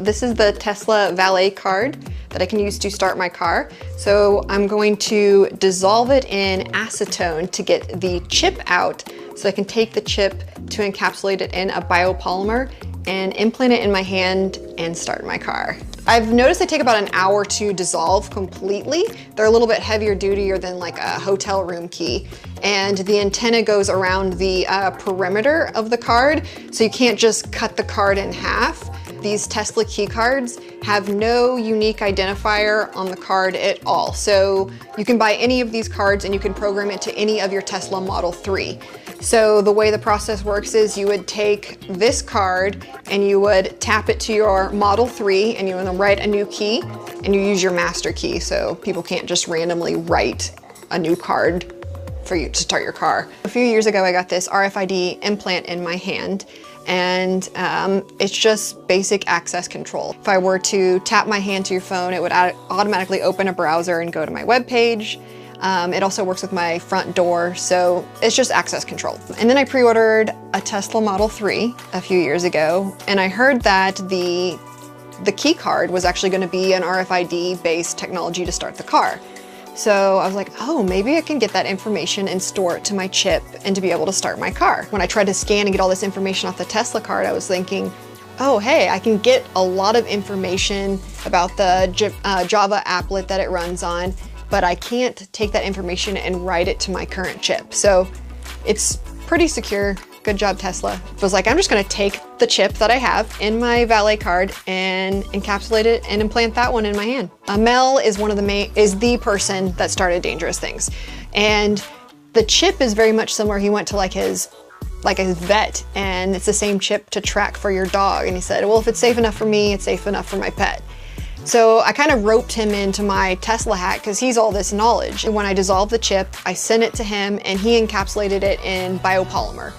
this is the Tesla valet card that I can use to start my car. So I'm going to dissolve it in acetone to get the chip out so I can take the chip to encapsulate it in a biopolymer and implant it in my hand and start my car. I've noticed they take about an hour to dissolve completely. They're a little bit heavier dutier than like a hotel room key. And the antenna goes around the perimeter of the card, so you can't just cut the card in half. These Tesla key cards have no unique identifier on the card at all. So you can buy any of these cards and you can program it to any of your Tesla Model 3. So the way the process works is you would take this card and you would tap it to your Model 3 and you would write a new key and you use your master key, so people can't just randomly write a new card for you to start your car. A few years ago I got this RFID implant in my hand, and it's just basic access control. If I were to tap my hand to your phone, it would automatically open a browser and go to my web page. It also works with my front door, so it's just access control. And then I pre-ordered a Tesla Model 3 a few years ago, and I heard that the key card was actually going to be an RFID-based technology to start the car. So I was like, oh, maybe I can get that information and store it to my chip and to be able to start my car. When I tried to scan and get all this information off the Tesla card, I was thinking, oh, hey, I can get a lot of information about the Java applet that it runs on, but I can't take that information and write it to my current chip. So it's pretty secure. Good job, Tesla. It was like, I'm just gonna take the chip that I have in my valet card and encapsulate it and implant that one in my hand. Mel is the person that started Dangerous Things. And the chip is very much similar. He went to like his vet, and it's the same chip to track for your dog. And he said, well, if it's safe enough for me, it's safe enough for my pet. So I kind of roped him into my Tesla hack because he's all this knowledge. And when I dissolved the chip, I sent it to him and he encapsulated it in biopolymer.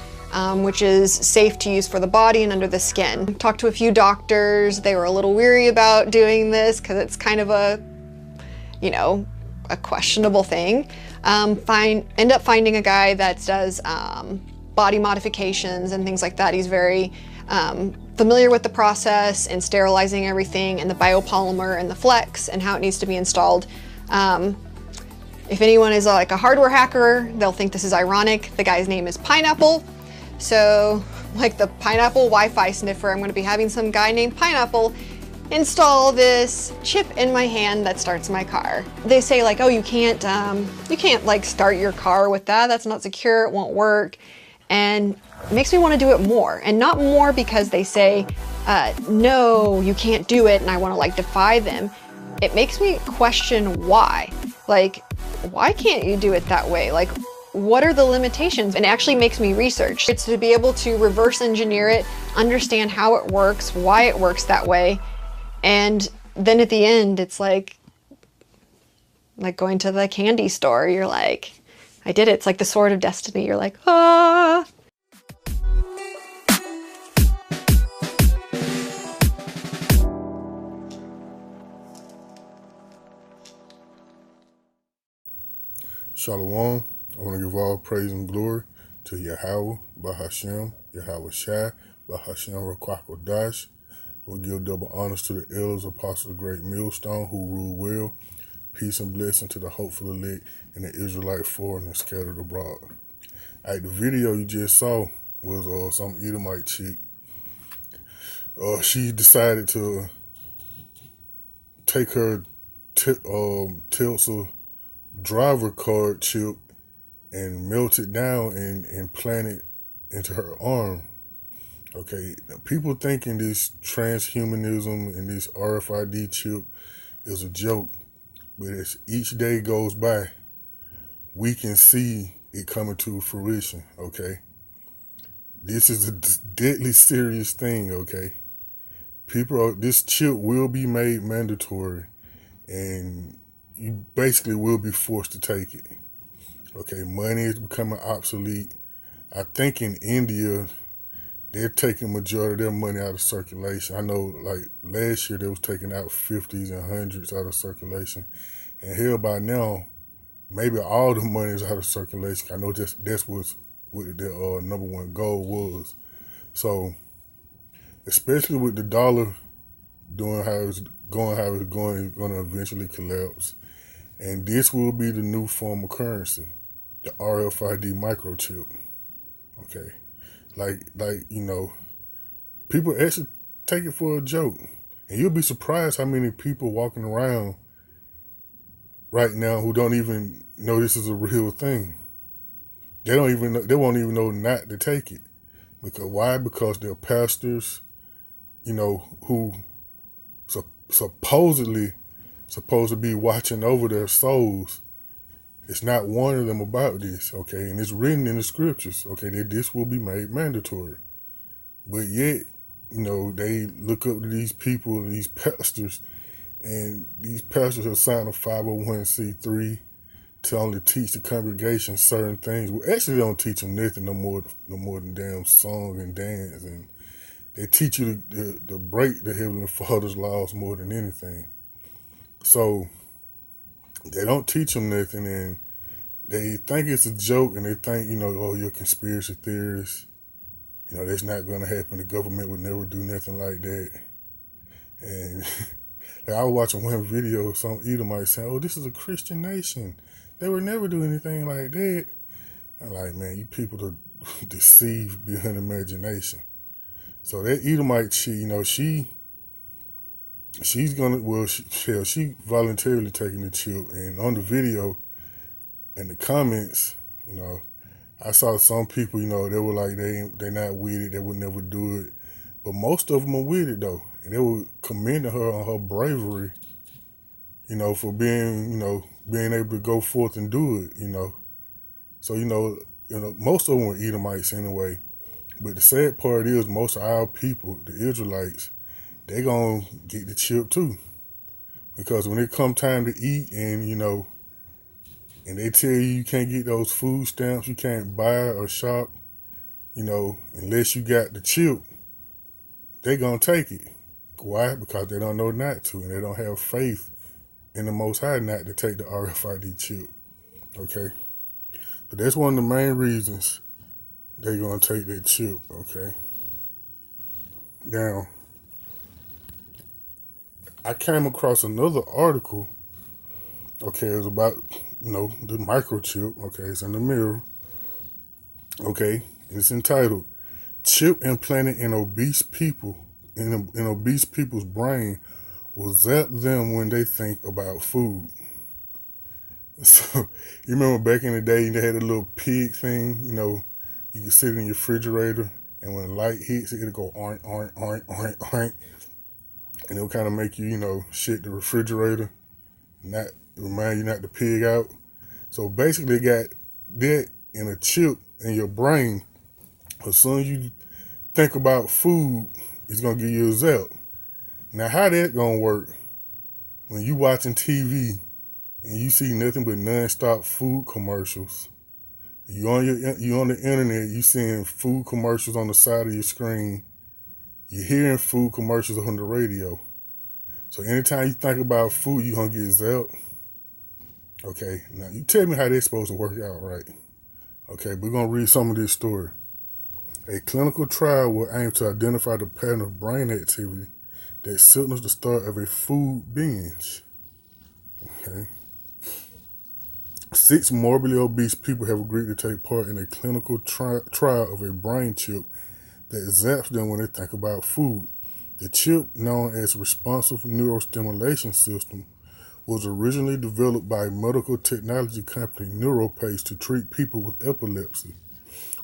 Which is safe to use for the body and under the skin. Talked to a few doctors. They were a little weary about doing this because it's kind of a questionable thing. End up finding a guy that does body modifications and things like that. He's very familiar with the process and sterilizing everything and the biopolymer and the flex and how it needs to be installed. If anyone is like a hardware hacker, they'll think this is ironic. The guy's name is Pineapple. So, like the Pineapple Wi-Fi sniffer, I'm going to be having some guy named Pineapple install this chip in my hand that starts my car. They say like, oh, you can't like start your car with that. That's not secure. It won't work. And it makes me want to do it more, and not more because they say, no, you can't do it, and I want to like defy them. It makes me question why. Like, why can't you do it that way? Like, what are the limitations? And it actually makes me research. It's to be able to reverse engineer it, understand how it works, why it works that way. And then at the end, it's like going to the candy store. You're like, I did it. It's like the sword of destiny. You're like, ah. Shalom. I want to give all praise and glory to Yahweh, Bahashem, Yahweh Shai, Bahashem Rakwakodash. I will give double honors to the elders, apostles of the great millstone who rule well. Peace and blessing to the hopeful elect and the Israelite foreign scattered abroad. The video you just saw was some Edomite chick. She decided to take her Tesla driver card chip and melt it down and implant it into her arm. Okay, now, people thinking this transhumanism and this RFID chip is a joke, but as each day goes by, we can see it coming to fruition, okay? This is a deadly serious thing, okay? This chip will be made mandatory, and you basically will be forced to take it. Okay, money is becoming obsolete. I think in India, they're taking majority of their money out of circulation. I know like last year they was taking out 50s and 100s out of circulation. And hell, by now, maybe all the money is out of circulation. I know that's what their number one goal was. So, especially with the dollar doing how it's going is going to eventually collapse. And this will be the new form of currency, the RFID microchip. Okay, people actually take it for a joke, and you'll be surprised how many people walking around right now who don't even know this is a real thing. They don't even know, they won't even know not to take it. Because why? Because they're pastors, who supposedly supposed to be watching over their souls. It's not warning them about this, okay? And it's written in the scriptures, okay, that this will be made mandatory. But yet, they look up to these people, these pastors, and these pastors have signed a 501c3 to only teach the congregation certain things. Well, actually, they don't teach them nothing no more than damn song and dance, and they teach you to break the Heavenly Father's laws more than anything. So they don't teach them nothing, and they think it's a joke, and they think, oh, you're a conspiracy theorist. That's not going to happen. The government would never do nothing like that. And like, I was watching one video, some Edomite saying, oh, this is a Christian nation. They would never do anything like that. I'm like, man, you people are deceived beyond imagination. So that Edomite chick, she's gonna, she voluntarily taking the chip, and on the video, in the comments, I saw some people, they were like, they not with it, they would never do it, but most of them are with it though, and they were commending her on her bravery, for being able to go forth and do it, So most of them were Edomites anyway. But the sad part is, most of our people, the Israelites, they gonna get the chip too, because when it come time to eat, and they tell you can't get those food stamps, you can't buy or shop, unless you got the chip, they gonna take it. Why? Because they don't know not to, and they don't have faith in the Most High not to take the RFID chip. Okay, but that's one of the main reasons they're gonna take that chip. Okay. Now, I came across another article. Okay, it was about the microchip. Okay, it's in the mirror. Okay, it's entitled "Chip Implanted in Obese People in Obese People's Brain Will Zap Them When They Think About Food." So you remember back in the day, they had a little pig thing. You could sit in your refrigerator, and when the light hits it, it'll go oink oink oink oink oink, and it'll kind of make you shit the refrigerator, not remind you not to pig out. So basically, it got that in a chip in your brain. As soon as you think about food, it's gonna give you a zap. Now, how that gonna work? When you watching TV and you see nothing but non-stop food commercials, you on the internet, you seeing food commercials on the side of your screen, you're hearing food commercials on the radio. So anytime you think about food, you're gonna get zapped. Okay, now you tell me how that's supposed to work out, right? Okay, we're gonna read some of this story. A clinical trial will aim to identify the pattern of brain activity that signals the start of a food binge. Okay. 6 morbidly obese people have agreed to take part in a clinical trial of a brain chip that zaps them when they think about food. The chip, known as Responsive Neurostimulation System, was originally developed by medical technology company NeuroPace to treat people with epilepsy.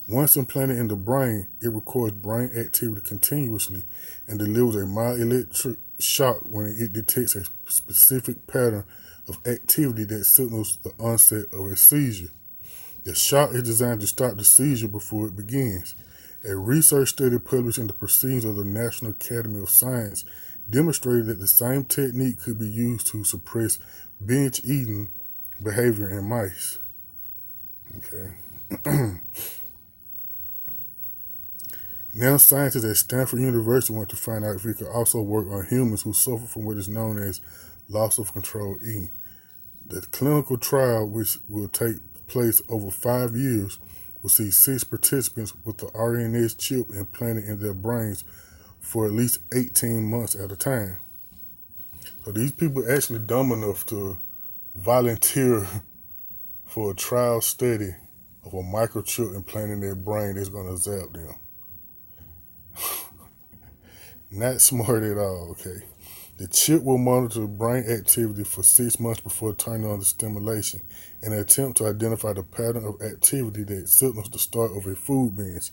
Once implanted in the brain, it records brain activity continuously and delivers a mild electric shock when it detects a specific pattern of activity that signals the onset of a seizure. The shock is designed to stop the seizure before it begins. A research study published in the Proceedings of the National Academy of Science demonstrated that the same technique could be used to suppress binge eating behavior in mice. Okay. Now scientists at Stanford University want to find out if it could also work on humans who suffer from what is known as loss of control eating. The clinical trial, which will take place over 5 years, will see 6 participants with the RNS chip implanted in their brains for at least 18 months at a time. So these people actually dumb enough to volunteer for a trial study of a microchip implanted in their brain that's gonna zap them. Not smart at all, okay? The chip will monitor brain activity for 6 months before turning on the stimulation in an attempt to identify the pattern of activity that signals the start of a food binge.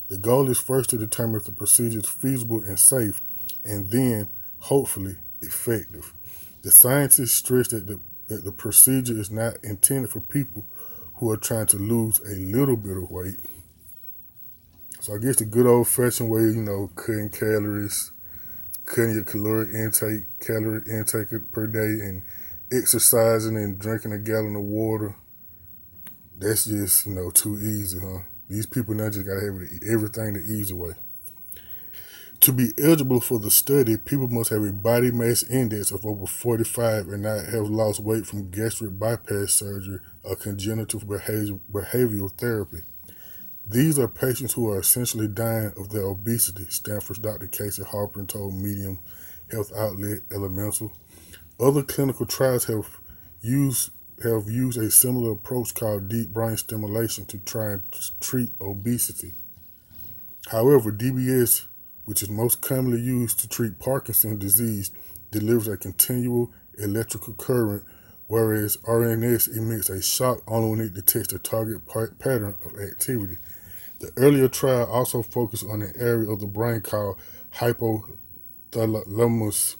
The goal is first to determine if the procedure is feasible and safe, and then, hopefully, effective. The scientists stress that the procedure is not intended for people who are trying to lose a little bit of weight. So I guess the good old fashioned way, cutting calories, cutting your calorie intake per day, and exercising and drinking a gallon of water, that's just, too easy, huh? These people now just gotta have everything the easy way. To be eligible for the study, people must have a body mass index of over 45 and not have lost weight from gastric bypass surgery or congenital behavioral therapy. These are patients who are essentially dying of their obesity, Stanford's Dr. Casey Harper told Medium health outlet Elemental. Other clinical trials have used a similar approach called deep brain stimulation to try and treat obesity. However, DBS, which is most commonly used to treat Parkinson's disease, delivers a continual electrical current, whereas RNS emits a shock only when it detects a target pattern of activity. The earlier trial also focused on an area of the brain called hypothalamus,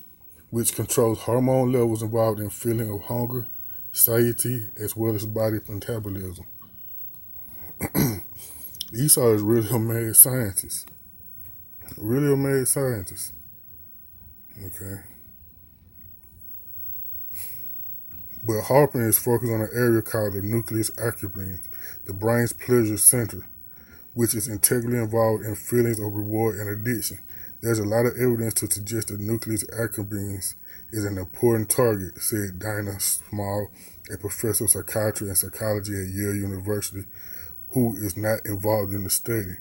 which controls hormone levels involved in feeling of hunger, satiety, as well as body metabolism. Esau is really a mad scientist. Really a mad scientist. Okay. But Harper is focused on an area called the nucleus accumbens, the brain's pleasure center, which is integrally involved in feelings of reward and addiction. There's a lot of evidence to suggest that nucleus accumbens is an important target, said Dinah Small, a professor of psychiatry and psychology at Yale University, who is not involved in the study.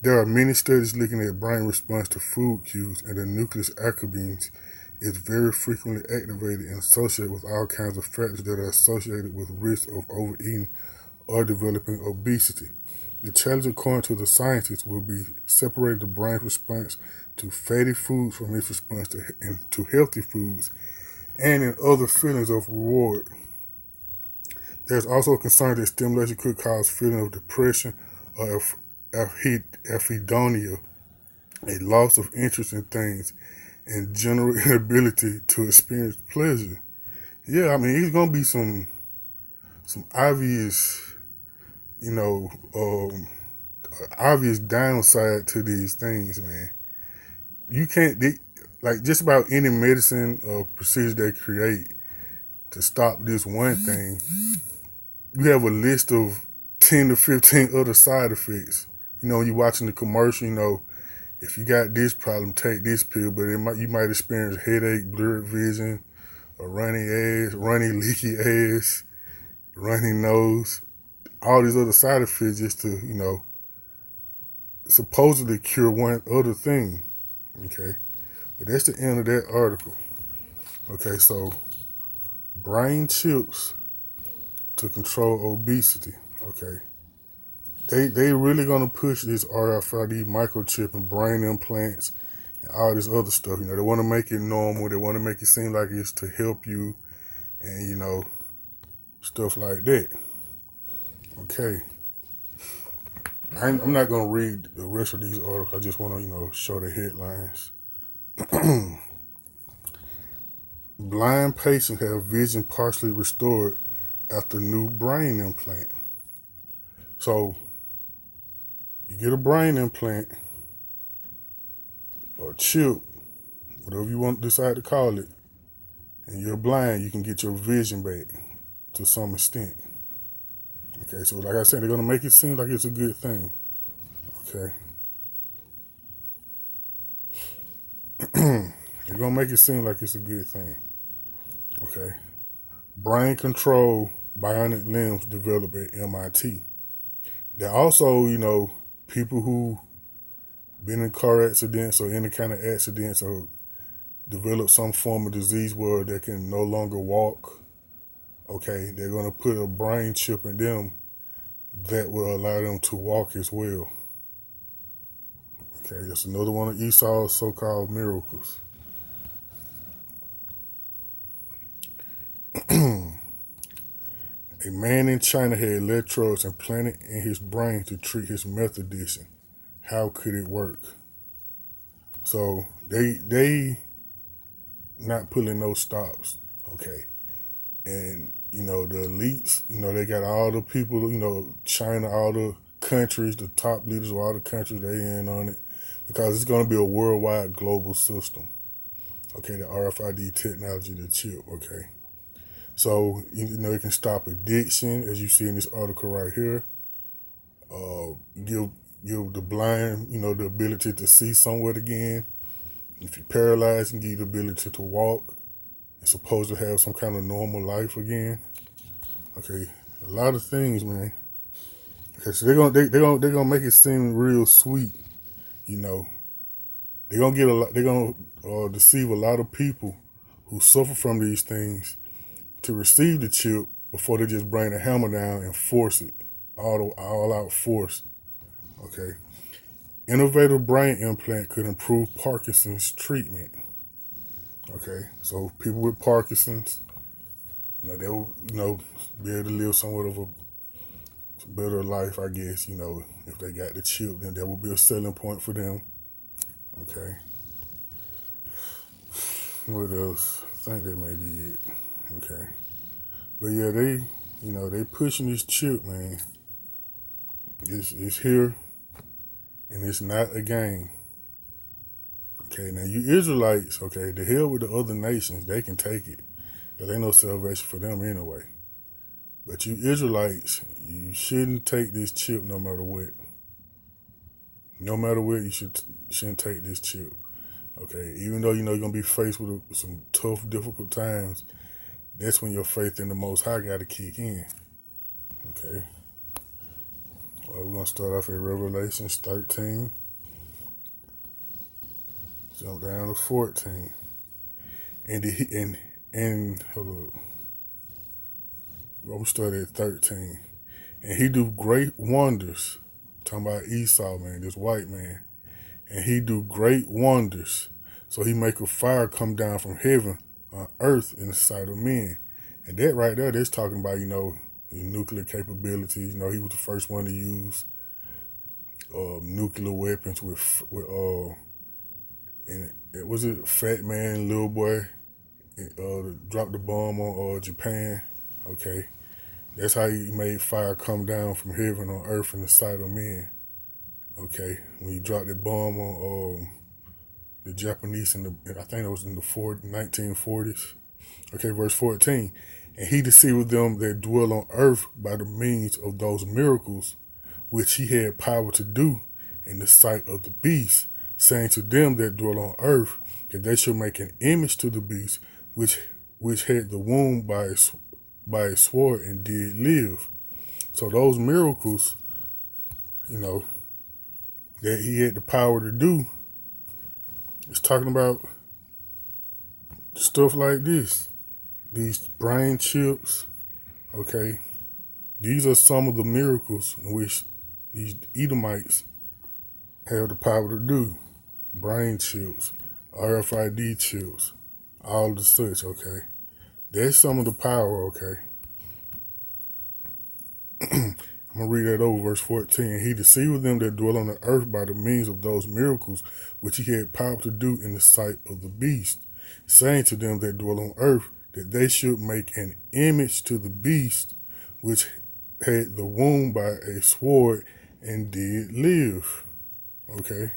There are many studies looking at brain response to food cues, and the nucleus accumbens is very frequently activated and associated with all kinds of factors that are associated with risk of overeating or developing obesity. The challenge, according to the scientists, will be separating the brain's response to fatty foods from its response to healthy foods and in other feelings of reward. There's also concern that stimulation could cause feeling of depression or aphidonia, a loss of interest in things, and general inability to experience pleasure. Yeah, I mean, it's gonna be some obvious, you know, obvious downside to these things, man. You can't, like, just about any medicine or procedure they create to stop this one thing, you have a list of 10 to 15 other side effects. When you're watching the commercial, if you got this problem, take this pill, but you might experience headache, blurred vision, a runny leaky ass, runny nose, all these other side effects just to, supposedly cure one other thing. Okay. But that's the end of that article. Okay, so brain chips to control obesity. Okay. They really gonna push this RFID microchip and brain implants and all this other stuff. They wanna make it normal, they wanna make it seem like it's to help you and stuff like that. Okay. I'm not gonna read the rest of these articles. I just wanna, show the headlines. Blind patients have vision partially restored after new brain implant. So you get a brain implant or a chip, whatever you want to decide to call it, and you're blind, you can get your vision back to some extent. Okay, so like I said, they're gonna make it seem like it's a good thing. Okay. They're gonna make it seem like it's a good thing. Okay. Brain control bionic limbs developed at MIT. There are also, people who been in car accidents or any kind of accidents or develop some form of disease where they can no longer walk, okay, they're going to put a brain chip in them that will allow them to walk as well. Okay, that's another one of Esau's so-called miracles. A man in China had electrodes implanted in his brain to treat his meth addiction. How could it work? So they not pulling no stops, okay. And the elites, they got all the people, China, all the countries, the top leaders of all the countries, they in on it because it's going to be a worldwide global system. Okay, the RFID technology, the chip. Okay, so it can stop addiction, as you see in this article right here. Give the blind, the ability to see somewhere again. If you're paralyzed, and give you the ability to walk. And supposed to have some kind of normal life again. Okay, a lot of things, man. Okay, so they're gonna make it seem real sweet. They're gonna get a lot. They're gonna deceive a lot of people who suffer from these things to receive the chip before they just bring the hammer down and force it, all out force. Okay, innovative brain implant could improve Parkinson's treatment. Okay, so people with Parkinson's, they'll be able to live somewhat of a better life, I guess. If they got the chip, then that would be a selling point for them. Okay. What else? I think that may be it. Okay. But yeah, they pushing this chip, man. It's here, and it's not a game. Okay, now you Israelites, okay, the hell with the other nations, they can take it. There ain't no salvation for them anyway. But you Israelites, you shouldn't take this chip no matter what. No matter what, you shouldn't take this chip. Okay, even though you're gonna be faced with some tough, difficult times, that's when your faith in the Most High got to kick in. Okay, well, we're gonna start off at Revelations 13, jump down to 14, and hold up. Well, we started at 13, and he do great wonders. Talking about Esau, man, this white man, and he do great wonders. So he make a fire come down from heaven on earth in the sight of men. And that right there, that's talking about, his nuclear capabilities. He was the first one to use nuclear weapons and was it Fat Man, Little Boy, dropped the bomb on Japan. Okay, that's how he made fire come down from heaven on earth in the sight of men. Okay, when he dropped the bomb on the Japanese I think it was in the 1940s. Okay, verse 14. And he deceived them that dwell on earth by the means of those miracles which he had power to do in the sight of the beast, saying to them that dwell on earth that they should make an image to the beast which had the wound by a sword and did live. So those miracles, that he had the power to do, it's talking about stuff like this. These brain chips, okay? These are some of the miracles in which these Edomites have the power to do. Brain chips, RFID chips, all the such, okay? That's some of the power, okay? I'm going to read that over, verse 14. He deceived them that dwell on the earth by the means of those miracles which he had power to do in the sight of the beast, saying to them that dwell on earth that they should make an image to the beast which had the wound by a sword and did live. Okay.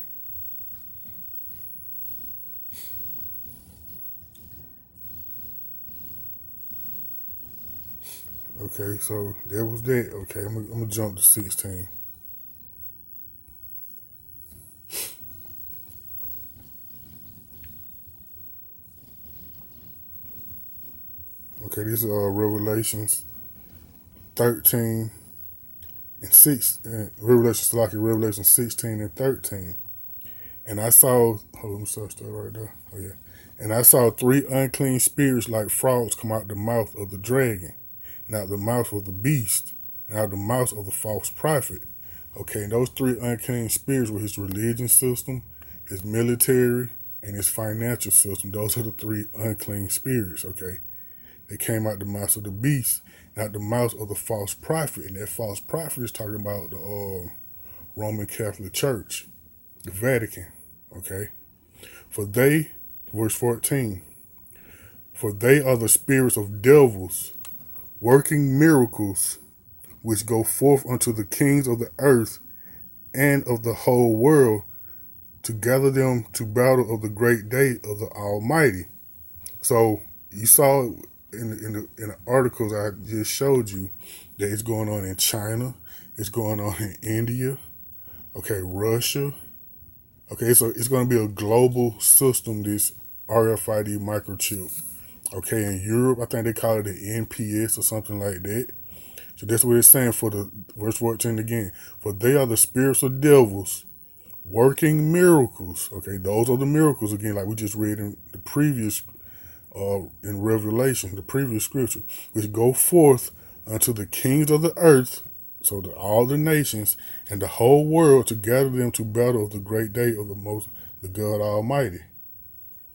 Okay, so that was that. Okay, I'm gonna jump to 16. Okay, this is Revelations 13 and 6. Revelation 16 and 13. And I saw, hold on, let me start right there. Oh yeah. And I saw three unclean spirits like frogs come out the mouth of the dragon, and out the mouth of the beast, and out the mouth of the false prophet. Okay, and those three unclean spirits were his religion system, his military, and his financial system. Those are the three unclean spirits, okay? They came out the mouth of the beast, and out the mouth of the false prophet. And that false prophet is talking about the Roman Catholic Church, the Vatican, okay? For they, verse 14, for they are the spirits of devils, working miracles, which go forth unto the kings of the earth and of the whole world, to gather them to battle of the great day of the Almighty. So you saw in the articles I just showed you that it's going on in China, it's going on in India, okay, Russia. Okay, so it's going to be a global system, this RFID microchip. Okay, in Europe, I think they call it the NPS or something like that. So that's what it's saying for the verse 14 again. For they are the spirits of devils working miracles. Okay, those are the miracles again, like we just read in the previous, in Revelation, the previous scripture, which go forth unto the kings of the earth, so that all the nations and the whole world, to gather them to battle of the great day of the God Almighty.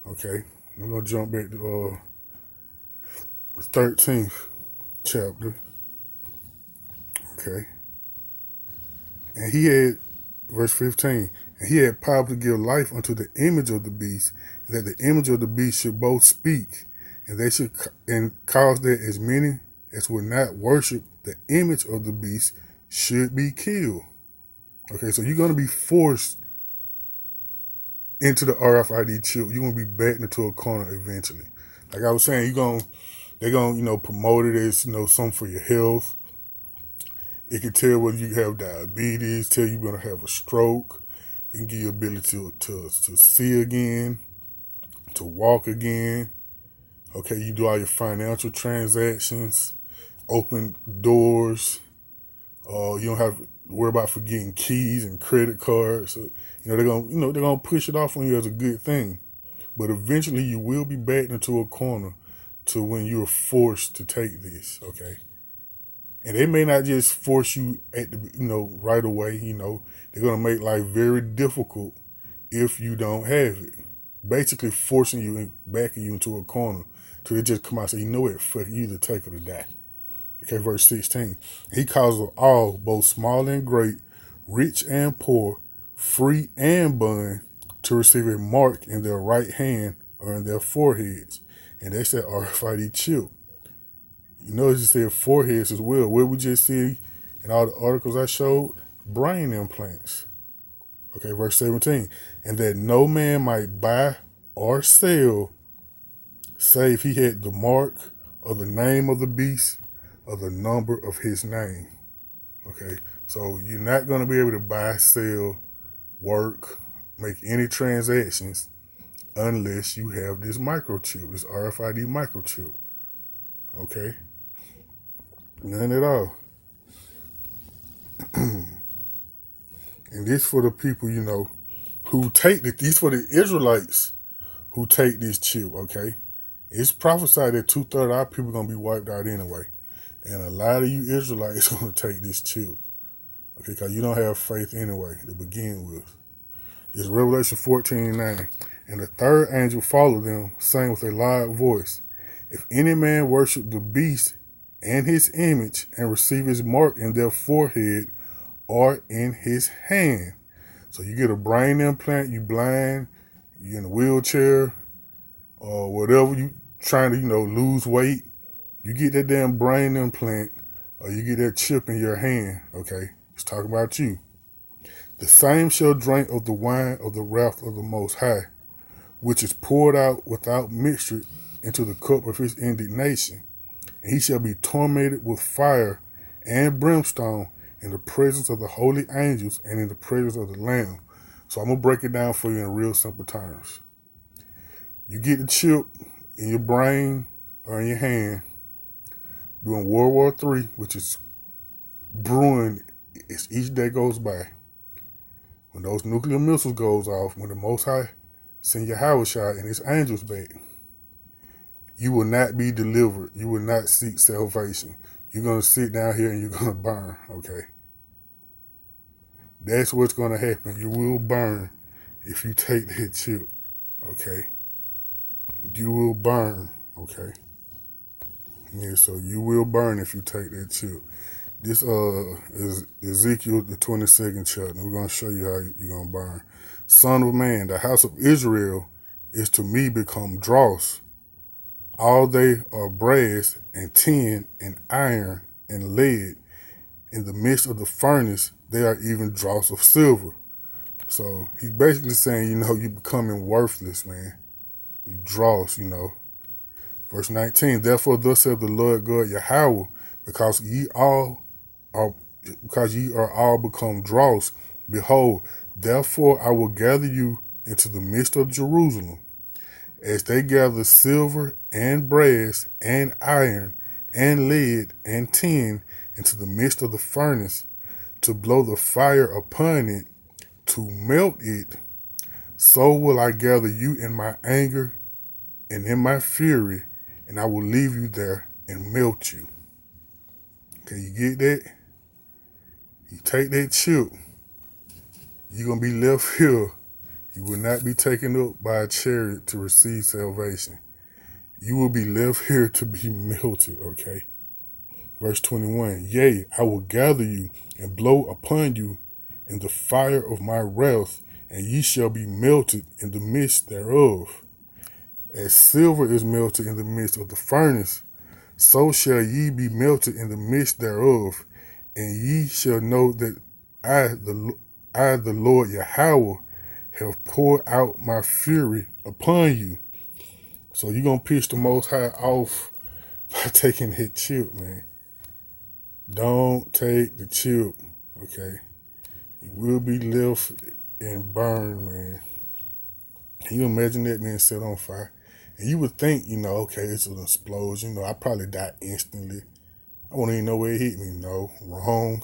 Okay, I'm gonna jump back to the 13th chapter. Okay, and he had verse 15, and he had power to give life unto the image of the beast, and that the image of the beast should both speak, and they should and cause that as many as would not worship the image of the beast should be killed. Okay, so you're gonna be forced into the RFID chip. You're gonna be backed into a corner eventually. Like I was saying, they're gonna promote it as something for your health. It can tell whether you have diabetes, tell you're gonna have a stroke. It can give you ability to see again, to walk again. Okay, you do all your financial transactions, open doors. You don't have to worry about forgetting keys and credit cards. So, they're gonna push it off on you as a good thing. But eventually you will be backed into a corner to when you're forced to take this, okay? And they may not just force you at the right away, they're gonna make life very difficult if you don't have it. Basically forcing you and backing you into a corner till they just come out and say, you know what, fuck you, to take or to die. Okay, verse 16. He causes all, both small and great, rich and poor, free and bond, to receive a mark in their right hand or in their foreheads. And that's that RFID chip. You notice it said foreheads as well. Where we just see in all the articles I showed, brain implants. Okay, verse 17. And that no man might buy or sell, save he had the mark or the name of the beast or the number of his name. Okay, so you're not going to be able to buy, sell, work, make any transactions unless you have this microchip, this RFID microchip. Okay, none at all. And this for the people, who take it. These for the Israelites who take this chip, okay? It's prophesied that 2/3 of our people are going to be wiped out anyway. And a lot of you Israelites are going to take this chip, okay? Because you don't have faith anyway to begin with. It's Revelation 14:9. And the third angel followed them, saying with a loud voice, if any man worship the beast and his image and receive his mark in their forehead or in his hand. So you get a brain implant, you blind, you in a wheelchair, or whatever, you trying to, lose weight, you get that damn brain implant, or you get that chip in your hand, okay? It's talking about you. The same shall drink of the wine of the wrath of the Most High, which is poured out without mixture into the cup of his indignation. And he shall be tormented with fire and brimstone in the presence of the holy angels and in the presence of the Lamb. So I'm going to break it down for you in real simple terms. You get the chip in your brain or in your hand during World War III, which is brewing as each day goes by. When those nuclear missiles goes off, when the Most High send Yahushua and his angels back. You will not be delivered. You will not seek salvation. You're going to sit down here and you're going to burn, okay? That's what's going to happen. You will burn if you take that chip, okay? You will burn, okay? Yeah, so you will burn if you take that chip. This is Ezekiel, the 22nd chapter. We're going to show you how you're going to burn. Son of man, the house of Israel is to me become dross. All they are brass and tin and iron and lead. In the midst of the furnace, they are even dross of silver. So he's basically saying, you're becoming worthless, man. You dross, Verse 19, therefore thus saith the Lord God Yahweh, because ye are all become dross, behold, therefore I will gather you into the midst of Jerusalem, as they gather silver and brass and iron and lead and tin into the midst of the furnace, to blow the fire upon it, to melt it, so will I gather you in my anger and in my fury, and I will leave you there and melt you. Okay, you get that? You take that chip, you're going to be left here. You will not be taken up by a chariot to receive salvation. You will be left here to be melted, okay? Verse 21, yea, I will gather you and blow upon you in the fire of my wrath, and ye shall be melted in the midst thereof. As silver is melted in the midst of the furnace, so shall ye be melted in the midst thereof, and ye shall know that I, the Lord Yahweh, have poured out my fury upon you. So you're going to piss the Most High off by taking that chip, man. Don't take the chip, okay? You will be left and burned, man. Can you imagine that being set on fire? And you would think, okay, it's an explosion. I probably die instantly. I won't even know where it hit me. No, wrong.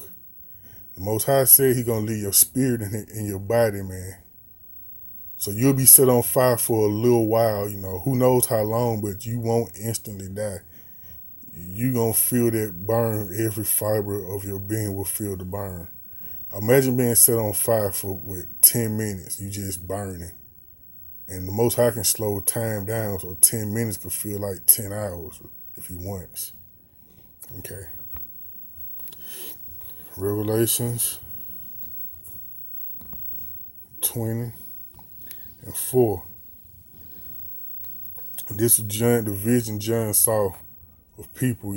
The Most High said He gonna leave your spirit in your body, man. So you'll be set on fire for a little while. Who knows how long, but you won't instantly die. You gonna feel that burn. Every fiber of your being will feel the burn. Imagine being set on fire for 10 minutes. You just burning. And the Most High can slow time down, so 10 minutes could feel like 10 hours if He wants. Okay. Revelations 20 and 4. This is the vision John saw of people,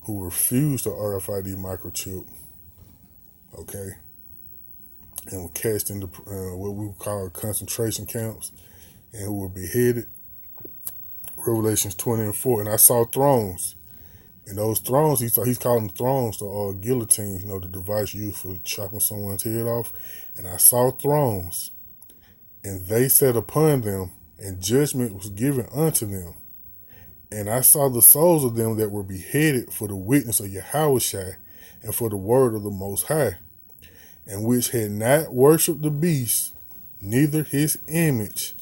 who refused the RFID microchip, okay, and were cast into what we would call concentration camps, and who were beheaded. Revelations 20 and 4. And I saw thrones. And those thrones, he's calling them thrones, the guillotines, the device used for chopping someone's head off. And I saw thrones, and they sat upon them, and judgment was given unto them. And I saw the souls of them that were beheaded for the witness of Yahushua and for the word of the Most High, and which had not worshipped the beast, neither his image,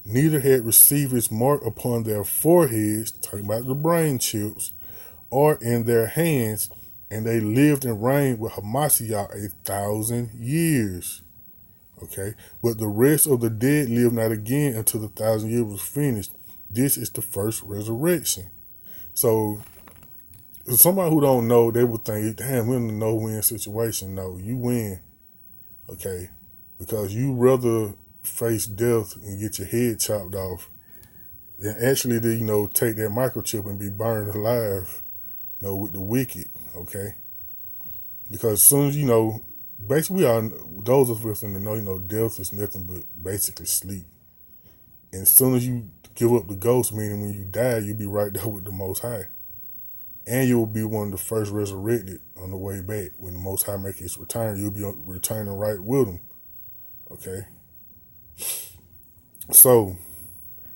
neither had received his mark upon their foreheads, talking about the brain chips, or in their hands, and they lived and reigned with Hamashiach 1,000 years. Okay, but the rest of the dead lived not again until the 1,000 years was finished. This is the first resurrection. So, somebody who don't know, they would think, damn, we're in a no-win situation. No, you win. Okay, because you rather face death and get your head chopped off than actually to, take that microchip and be burned alive, with the wicked, okay? Because as soon as, basically those of us in the know, death is nothing but basically sleep. And as soon as you give up the ghost, meaning when you die, you'll be right there with the Most High. And you'll be one of the first resurrected on the way back. When the Most High makes his return, you'll be returning right with him, okay? So,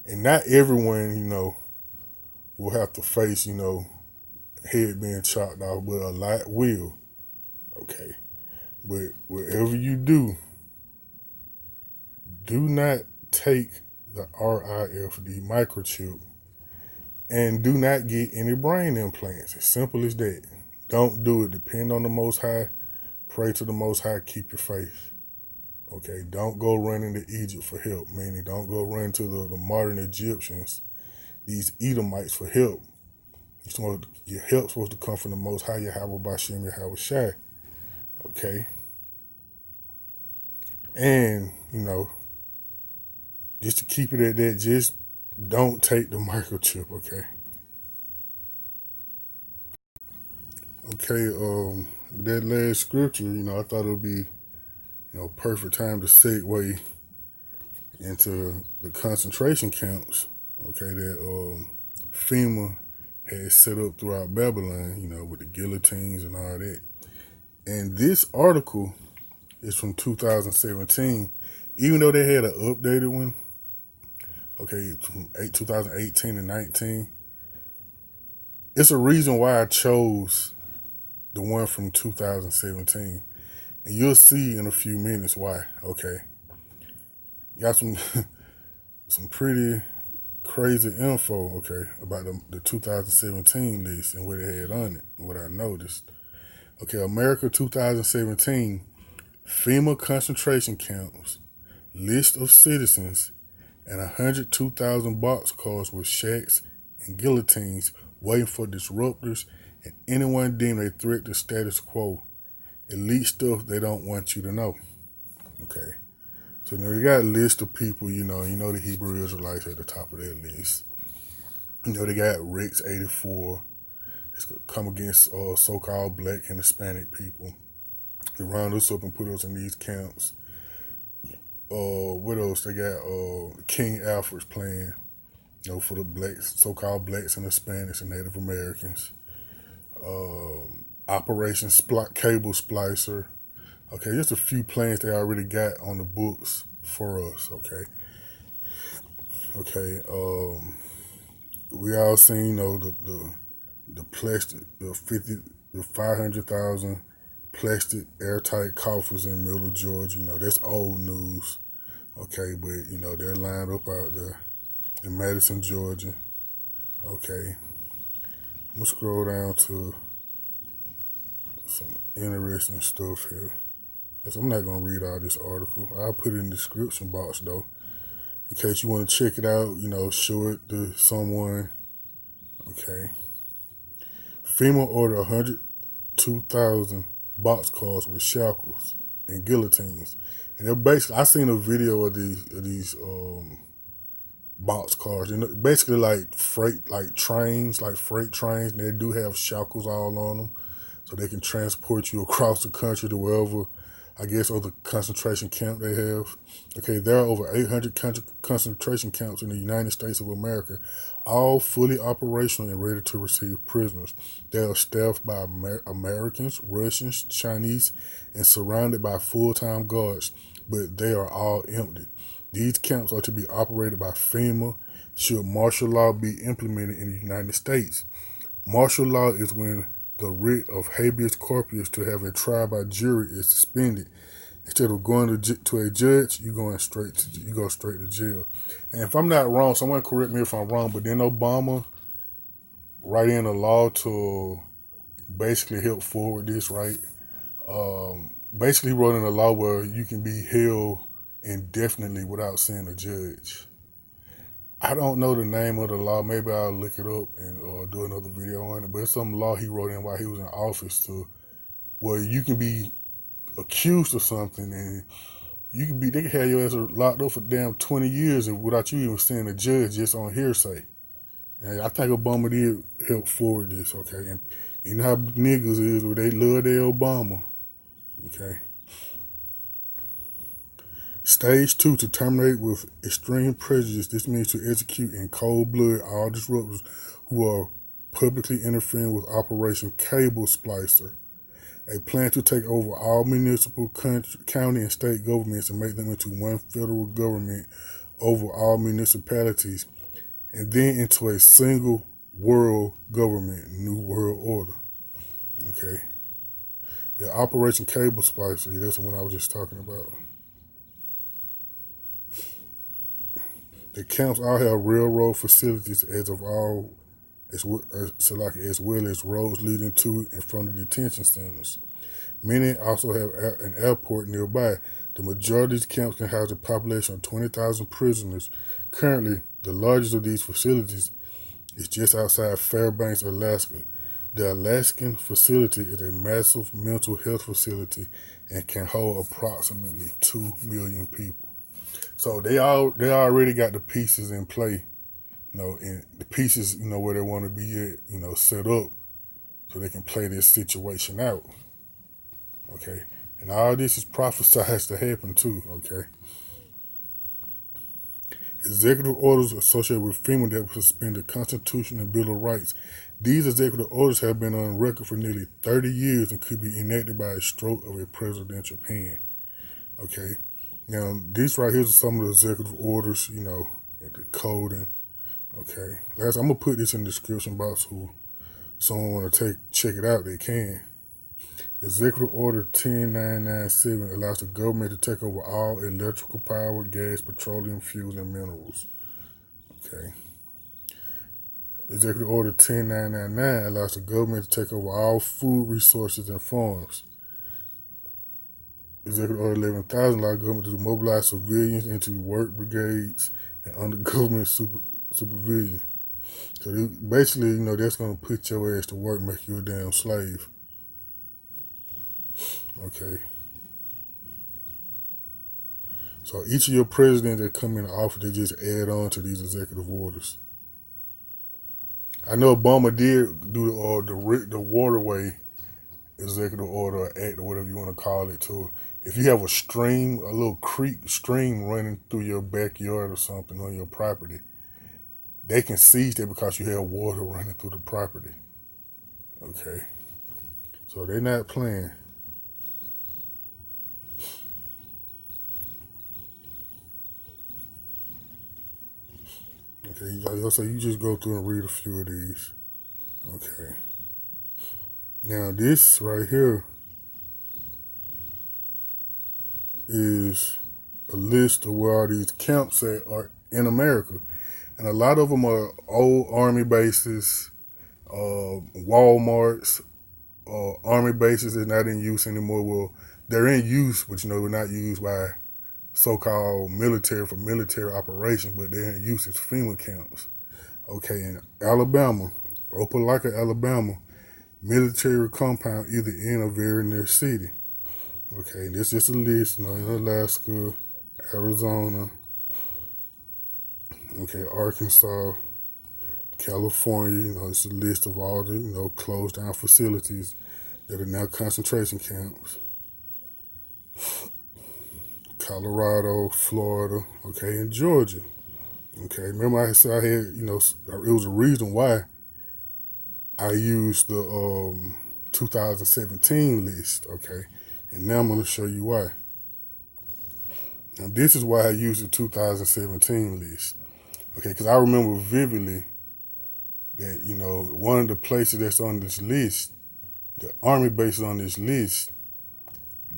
and not everyone, will have to face, head being chopped off, but a lot will, okay? But whatever you do not take the Rfid microchip and do not get any brain implants. As simple as that. Don't do it. Depend on the Most High. Pray to the Most High. Keep your faith. Okay, don't go running to Egypt for help. Meaning, don't go run to the modern Egyptians, these Edomites, for help. Your help supposed to come from the Most High, Yahweh Bashem, Yahweh Shai. Okay, and just to keep it at that, just don't take the microchip. Okay. Okay. That last scripture, I thought it would be, perfect time to segue into the concentration camps. Okay, that Fema had set up throughout Babylon, with the guillotines and all that. And this article is from 2017, even though they had an updated one. Okay, from 2018 and 19. It's a reason why I chose the one from 2017, and you'll see in a few minutes why. Okay, got some some pretty crazy info. Okay, about the 2017 list and what it had on it and what I noticed. Okay, America 2017, FEMA concentration camps, list of citizens, and 102,000 boxcars with shacks and guillotines waiting for disruptors and anyone deemed a threat to status quo. Elite stuff they don't want you to know. Okay. So now you got a list of people, the Hebrew Israelites at the top of that list. They got Rex 84. It's gonna come against so-called black and Hispanic people. They round us up and put us in these camps. What else? They got King Alfred's plan, for the blacks, so-called blacks and Hispanics and Native Americans. Operation Cable Splicer. Okay, just a few plans they already got on the books for us. Okay. We all seen, the plastic, the 500,000 plastic airtight coffers in Middle Georgia. That's old news. Okay, but they're lined up out there in Madison, Georgia. Okay, I'm gonna scroll down to some interesting stuff here. So I'm not gonna read all this article. I'll put it in the description box though, in case you want to check it out. Show it to someone. Okay. FEMA ordered 102,000 boxcars with shackles and guillotines, and they're basically. I seen a video of these boxcars, and basically like freight trains, like freight trains. And they do have shackles all on them, so they can transport you across the country to wherever, I guess, other concentration camp they have. Okay, there are over 800 concentration camps in the United States of America, all fully operational and ready to receive prisoners. They are staffed by Americans, Russians, Chinese, and surrounded by full-time guards, but they are all empty. These camps are to be operated by FEMA should martial law be implemented in the United States. Martial law is when the writ of habeas corpus to have a trial by jury is suspended. Instead of going to a judge, you go straight to jail. And if I'm not wrong, someone correct me if I'm wrong, but then Obama write in a law to basically help forward this, right? Basically, he wrote in a law where you can be held indefinitely without seeing a judge. I don't know the name of the law. Maybe I'll look it up and do another video on it. But it's some law he wrote in while he was in office to where you can be accused of something and they can have your ass locked up for damn 20 years without you even seeing a judge, just on hearsay. And I think Obama did help forward this. Okay, and you know how niggas is where they love their Obama. Okay. Stage 2, to terminate with extreme prejudice. This means to execute in cold blood all disruptors who are publicly interfering with Operation Cable Splicer, a plan to take over all municipal, county, and state governments and make them into one federal government over all municipalities, and then into a single world government, new world order. Okay. Yeah, Operation Cable Splicer, that's the one I was just talking about. The camps all have railroad facilities as well as roads leading to and from the detention centers. Many also have an airport nearby. The majority of these camps can house a population of 20,000 prisoners. Currently, the largest of these facilities is just outside Fairbanks, Alaska. The Alaskan facility is a massive mental health facility and can hold approximately 2 million people. So they already got the pieces in play, and the pieces, where they want to be at, set up so they can play this situation out. Okay. And all this is prophesied to happen too, okay? Executive orders associated with Fema that will suspend the Constitution and Bill of Rights. These executive orders have been on record for nearly 30 years and could be enacted by a stroke of a presidential pen. Okay. Now, these right here are some of the executive orders, the coding. Okay. I'm going to put this in the description box so someone want to check it out, they can. Executive Order 10997 allows the government to take over all electrical power, gas, petroleum, fuels, and minerals. Okay. Executive Order 10999 allows the government to take over all food resources and farms. Executive Order 11,000 allows the government to mobilize civilians into work brigades and under government supervision. So basically, that's going to put your ass to work, make you a damn slave. Okay. So each of your presidents that come in office, they just add on to these executive orders. I know Obama did do the waterway executive order or act or whatever you want to call it too. If you have a stream, a little creek stream running through your backyard or something on your property, they can seize that because you have water running through the property. Okay. So they're not playing. Okay, so you just go through and read a few of these. Okay. Now this right here is a list of where all these camps are in America. And a lot of them are old Army bases, Walmarts, Army bases that are not in use anymore. Well, they're in use, but they're not used by so-called military for military operations, but they're in use as FEMA camps. Okay, in Alabama, Opelika, Alabama, military compound either in or very near city. Okay, this is a list, in Alaska, Arizona, okay, Arkansas, California, it's a list of all the, closed down facilities that are now concentration camps. Colorado, Florida, okay, and Georgia. Okay, remember I said I had, it was a reason why I used the 2017 list, okay, and now I'm going to show you why. Now this is why I used the 2017 list, okay, because I remember vividly that, one of the places that's on this list, the Army bases on this list,